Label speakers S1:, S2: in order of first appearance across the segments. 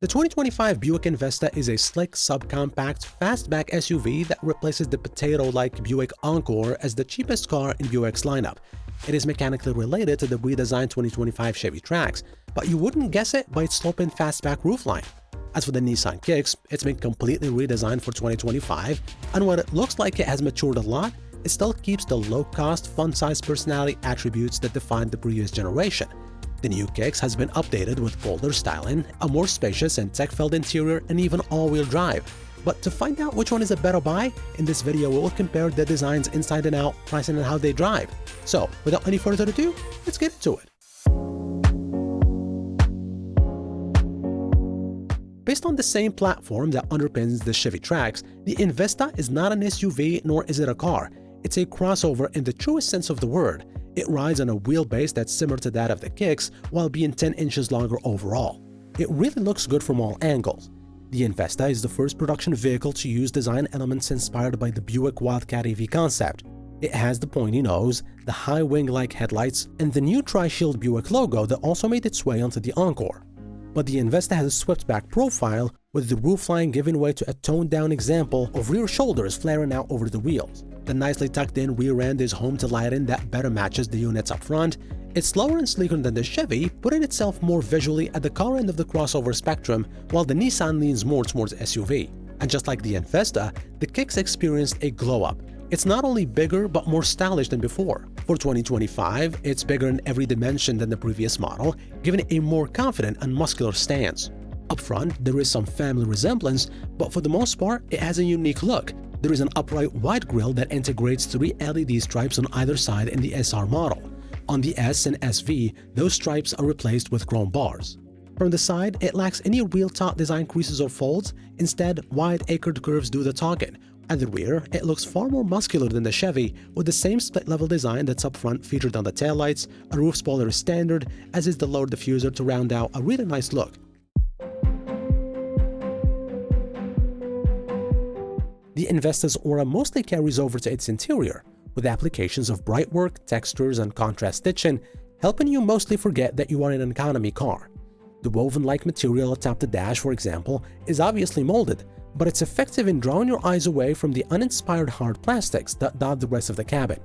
S1: The 2025 Buick Envista is a slick subcompact fastback SUV that replaces the potato-like Buick Encore as the cheapest car in Buick's lineup. It is mechanically related to the redesigned 2025 Chevy Trax, but you wouldn't guess it by its sloping fastback roofline. As for the Nissan Kicks, it's been completely redesigned for 2025, and while it looks like it has matured a lot, it still keeps the low-cost, fun-sized personality attributes that defined the previous generation. The new Kicks has been updated with bolder styling, a more spacious and tech-filled interior, and even all-wheel drive. But to find out which one is a better buy, in this video we will compare the designs inside and out, pricing, and how they drive. So, without any further ado, let's get into it. Based on the same platform that underpins the Chevy Trax, the Envista is not an SUV nor is it a car. It's a crossover in the truest sense of the word. It rides on a wheelbase that's similar to that of the Kicks while being 10 inches longer overall. It really looks good from all angles. The Envista is the first production vehicle to use design elements inspired by the Buick Wildcat EV concept. It has the pointy nose, the high wing-like headlights, and the new Tri-Shield Buick logo that also made its way onto the Encore. But the Envista has a swept-back profile, with the roofline giving way to a toned-down example of rear shoulders flaring out over the wheels. The nicely tucked-in rear end is home to lighting that better matches the units up front. It's slower and sleeker than the Chevy, putting itself more visually at the car end of the crossover spectrum, while the Nissan leans more towards SUV. And just like the Envista, the Kicks experienced a glow-up. It's not only bigger but more stylish than before. For 2025, it's bigger in every dimension than the previous model, giving it a more confident and muscular stance. Up front, there is some family resemblance, but for the most part, it has a unique look. There is an upright wide grille that integrates 3 LED stripes on either side in the SR model. On the S and SV, those stripes are replaced with chrome bars. From the side, it lacks any real top design creases or folds, instead wide anchored curves do the talking. At the rear, it looks far more muscular than the Chevy, with the same split-level design that's up front featured on the taillights. A roof spoiler is standard, as is the lower diffuser to round out a really nice look. The Envista's aura mostly carries over to its interior, with applications of bright work, textures, and contrast stitching, helping you mostly forget that you are in an economy car. The woven-like material atop the dash, for example, is obviously molded, but it's effective in drawing your eyes away from the uninspired hard plastics that dot the rest of the cabin.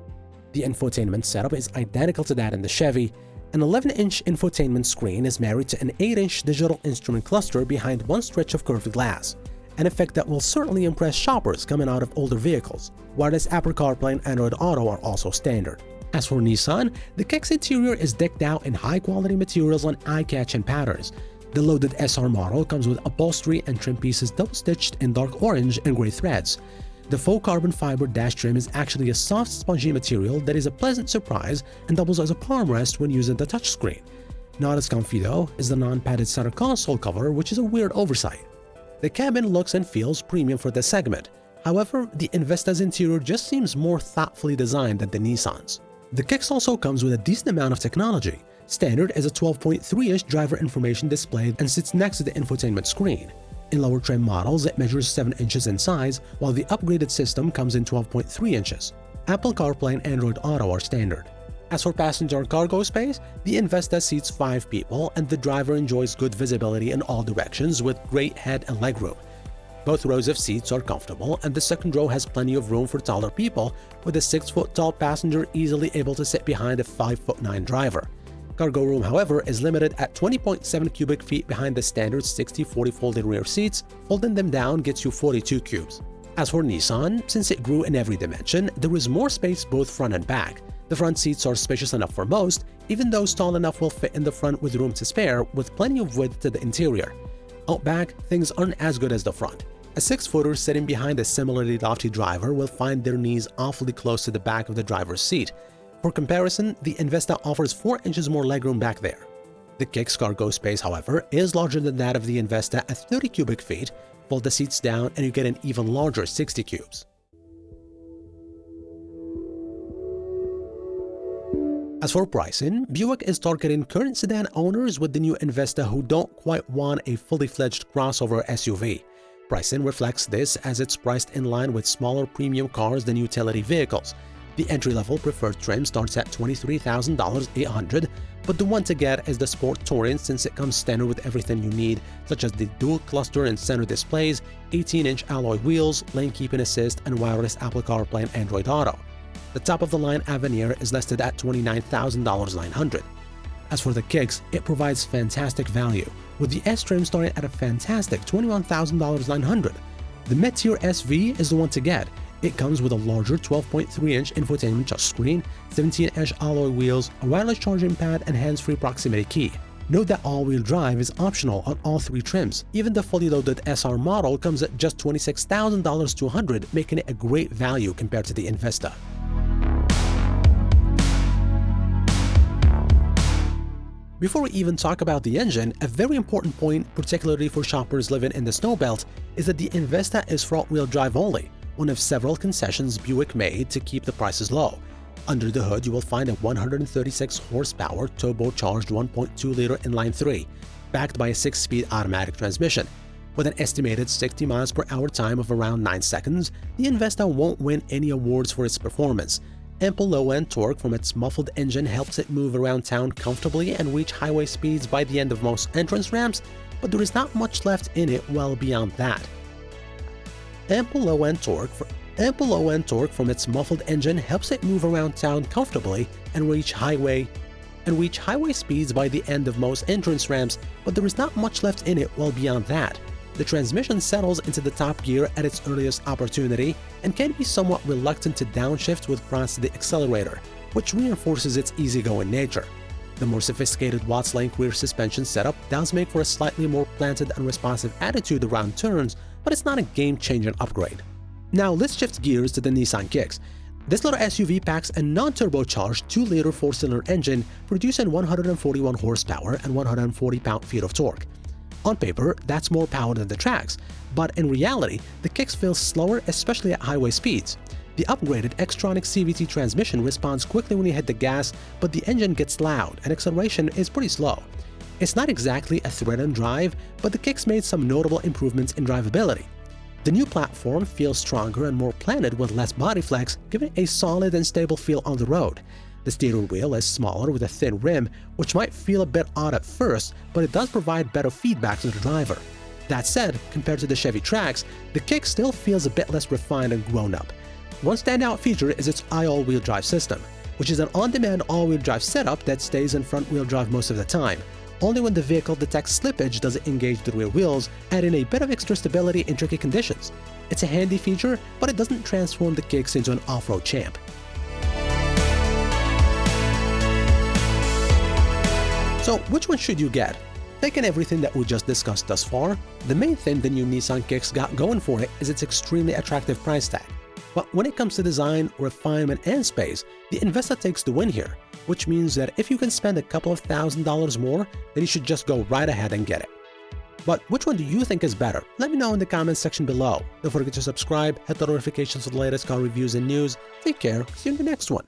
S1: The infotainment setup is identical to that in the Chevy. An 11-inch infotainment screen is married to an 8-inch digital instrument cluster behind one stretch of curved glass, an effect that will certainly impress shoppers coming out of older vehicles. Wireless Apple CarPlay and Android Auto are also standard. As for Nissan, the Kicks interior is decked out in high-quality materials on eye-catching patterns. The loaded SR model comes with upholstery and trim pieces double-stitched in dark orange and gray threads. The faux carbon fiber dash trim is actually a soft, spongy material that is a pleasant surprise and doubles as a palm rest when using the touchscreen. Not as comfy though is the non-padded center console cover, which is a weird oversight. The cabin looks and feels premium for this segment. However, the Envista's interior just seems more thoughtfully designed than the Nissan's. The Kicks also comes with a decent amount of technology. Standard is a 12.3-inch driver information display and sits next to the infotainment screen. In lower trim models, it measures 7 inches in size, while the upgraded system comes in 12.3 inches. Apple CarPlay and Android Auto are standard. As for passenger and cargo space, the Envista seats 5 people and the driver enjoys good visibility in all directions with great head and legroom. Both rows of seats are comfortable and the second row has plenty of room for taller people, with a 6-foot-tall passenger easily able to sit behind a 5'9" driver. Cargo room, however, is limited at 20.7 cubic feet behind the standard 60/40 folding rear seats. Folding them down gets you 42 cubes. As for Nissan, since it grew in every dimension, there is more space both front and back. The front seats are spacious enough for most, even those tall enough will fit in the front with room to spare, with plenty of width to the interior. Out back, things aren't as good as the front. A 6-footer sitting behind a similarly lofty driver will find their knees awfully close to the back of the driver's seat. For comparison, the Envista offers 4 inches more legroom back there. The Kicks cargo space, however, is larger than that of the Envista at 30 cubic feet. Fold the seats down and you get an even larger 60 cubes. As for pricing, Buick is targeting current sedan owners with the new Envista who don't quite want a fully fledged crossover SUV. Pricing reflects this as it's priced in line with smaller premium cars than utility vehicles. The entry-level preferred trim starts at $23,800, but the one to get is the Sport Touring since it comes standard with everything you need, such as the dual cluster and center displays, 18-inch alloy wheels, lane keeping assist, and wireless Apple CarPlay and Android Auto. The top-of-the-line Avenir is listed at $29,900. As for the Kicks, it provides fantastic value, with the S-trim starting at a fantastic $21,900. The mid-tier SV is the one to get. It comes with a larger 12.3-inch infotainment touchscreen, 17-inch alloy wheels, a wireless charging pad, and hands-free proximity key. Note that all-wheel drive is optional on all three trims. Even the fully loaded SR model comes at just $26,200, making it a great value compared to the Envista. Before we even talk about the engine, a very important point, particularly for shoppers living in the snowbelt, is that the Envista is front-wheel drive only, one of several concessions Buick made to keep the prices low. Under the hood, you will find a 136 horsepower turbocharged 1.2-liter inline-3, backed by a 6-speed automatic transmission. With an estimated 60 miles per hour time of around 9 seconds, the Envista won't win any awards for its performance. Ample low-end torque from its muffled engine helps it move around town comfortably and reach highway speeds by the end of most entrance ramps, but there is not much left in it well beyond that. Ample low-end torque from its muffled engine helps it move around town comfortably and reach highway speeds by the end of most entrance ramps, but there is not much left in it well beyond that. The transmission settles into the top gear at its earliest opportunity and can be somewhat reluctant to downshift with prods to the accelerator, which reinforces its easygoing nature. The more sophisticated Watts-Link rear suspension setup does make for a slightly more planted and responsive attitude around turns, but it's not a game-changing upgrade. Now let's shift gears to the Nissan Kicks. This little SUV packs a non-turbocharged 2-liter 4-cylinder engine producing 141 horsepower and 140 pound-feet of torque. On paper, that's more power than the Trax, but in reality, the Kicks feels slower, especially at highway speeds. The upgraded Xtronic CVT transmission responds quickly when you hit the gas, but the engine gets loud and acceleration is pretty slow. It's not exactly a threat-on drive, but the Kicks made some notable improvements in drivability. The new platform feels stronger and more planted with less body flex, giving it a solid and stable feel on the road. The steering wheel is smaller with a thin rim, which might feel a bit odd at first, but it does provide better feedback to the driver. That said, compared to the Chevy Trax, the Kick still feels a bit less refined and grown up. One standout feature is its all-wheel drive system, which is an on-demand all-wheel drive setup that stays in front-wheel drive most of the time. Only when the vehicle detects slippage does it engage the rear wheels, adding a bit of extra stability in tricky conditions. It's a handy feature, but it doesn't transform the Kicks into an off-road champ. So which one should you get? Taking everything that we just discussed thus far, the main thing the new Nissan Kicks got going for it is its extremely attractive price tag. But when it comes to design, refinement, and space, the Envista takes the win here, which means that if you can spend a couple of $1,000s more, then you should just go right ahead and get it. But which one do you think is better? Let me know in the comments section below. Don't forget to subscribe, hit the notifications for the latest car reviews and news. Take care, see you in the next one.